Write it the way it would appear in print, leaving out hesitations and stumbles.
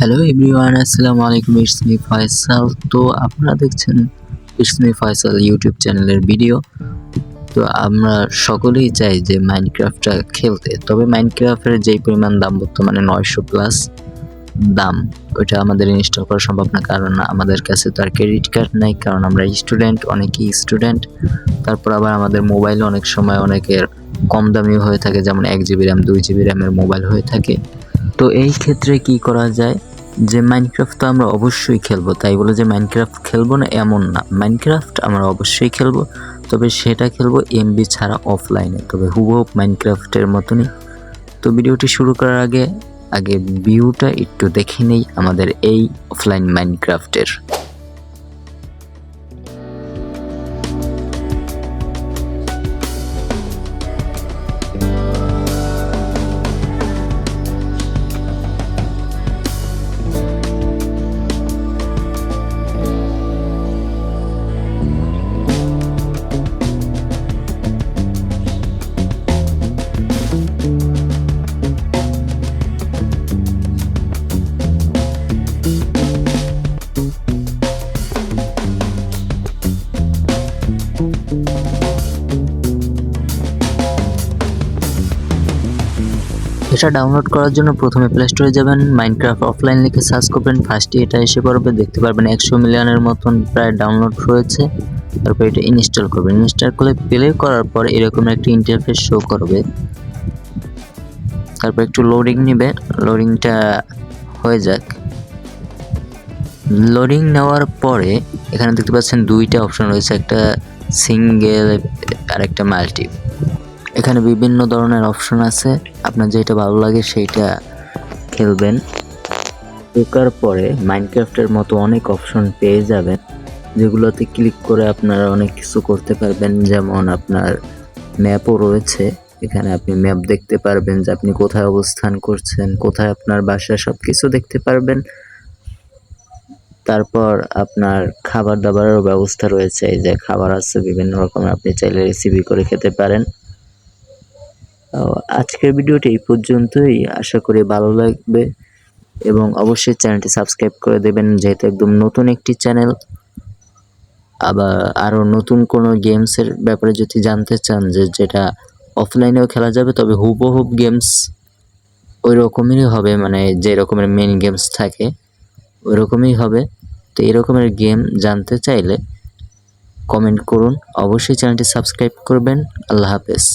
Hello everyone, আসসালামু আলাইকুম। It's me Faisal. তো আপনারা দেখছেন ইটস মি ফয়সাল ইউটিউব চ্যানেলের ভিডিও। তো আমরা সকলেই চাই যে মাইনক্রাফটটা খেলতে, তবে মাইনক্রাফটের যেই পরিমাণ দাম বর্তমানে 900+ দাম, ওইটা আমাদের ইনস্টল করা সম্ভব না, কারণ আমাদের কাছে তো আর ক্রেডিট কার্ড নাই, কারণ আমরা স্টুডেন্ট, অনেকেই স্টুডেন্ট। তারপর আবার আমাদের মোবাইল অনেক সময় অনেকের কম দামি হয়ে থাকে, যেমন 1 GB র্যাম 2 GB র্যামের মোবাইল হয়ে থাকে। তো এই ক্ষেত্রে কি করা যায়, যে মাইনক্রাফট তো আমরা অবশ্যই খেলবো, তাই বলে যে মাইনক্রাফট খেলবো না এমন না। মাইনক্রাফট আমরা অবশ্যই খেলবো, তবে সেটা খেলবো এমবি ছাড়া অফলাইনে, তবে হুবহু মাইনক্রাফটের মতনই। তো ভিডিওটি শুরু করার আগে ভিউটা একটু দেখে নেই আমাদের এই অফলাইন মাইনক্রাফটের। এটা ডাউনলোড করার জন্য প্রথমে প্লে স্টোরে যাবেন, মাইনক্রাফট অফলাইন লিখে সার্চ করবেন, ফার্স্টে এটা এসে পড়বে, দেখতে পারবেন 100 মিলিয়নের মতন প্রায় ডাউনলোড হয়েছে। তারপর এটা ইনস্টল করবেন, ইনস্টল করে প্লে করার পর এরকম একটা ইন্টারফেস শো করবে। তারপর একটু লোডিং নেবে, লোডিংটা হয়ে যাক। লোডিং নেওয়ার পরে এখানে দেখতে পাচ্ছেন দুইটা অপশন রয়েছে, একটা সিঙ্গেল আর একটা মাল্টি। এখানে বিভিন্ন ধরনের অপশন আছে, আপনার যেটা ভালো লাগে সেইটা খেলবেন। ঢোকার পরে মাইনক্রাফটের মতো অনেক অপশন পেয়ে যাবেন, যেগুলোতে ক্লিক করে আপনারা অনেক কিছু করতে পারবেন। যেমন আপনার ম্যাপও রয়েছে, এখানে আপনি ম্যাপ দেখতে পারবেন যে আপনি কোথায় অবস্থান করছেন, কোথায় আপনার বাসা, সব কিছু দেখতে পারবেন। তারপর আপনার খাবার দাবারেরও ব্যবস্থা রয়েছে, এই যে খাবার আছে বিভিন্ন রকমের, আপনি চাইলে রেসিপি করে খেতে পারেন। আজকের ভিডিওটি এই পর্যন্তই, আশা করি ভালো লাগবে এবং অবশ্যই চ্যানেলটি সাবস্ক্রাইব করে দেবেন, যেহেতু একদম নতুন একটি চ্যানেল। আবার আরও নতুন কোনো গেমসের ব্যাপারে যদি জানতে চান, যেটা অফলাইনেও খেলা যাবে, তবে হুবহুব গেমস ওই রকমেরই হবে, মানে যে রকমের মেইন গেমস থাকে ওই রকমই হবে। তো এই রকমের গেম জানতে চাইলে কমেন্ট করুন, অবশ্যই চ্যানেলটি সাবস্ক্রাইব করবেন। আল্লাহ হাফেজ।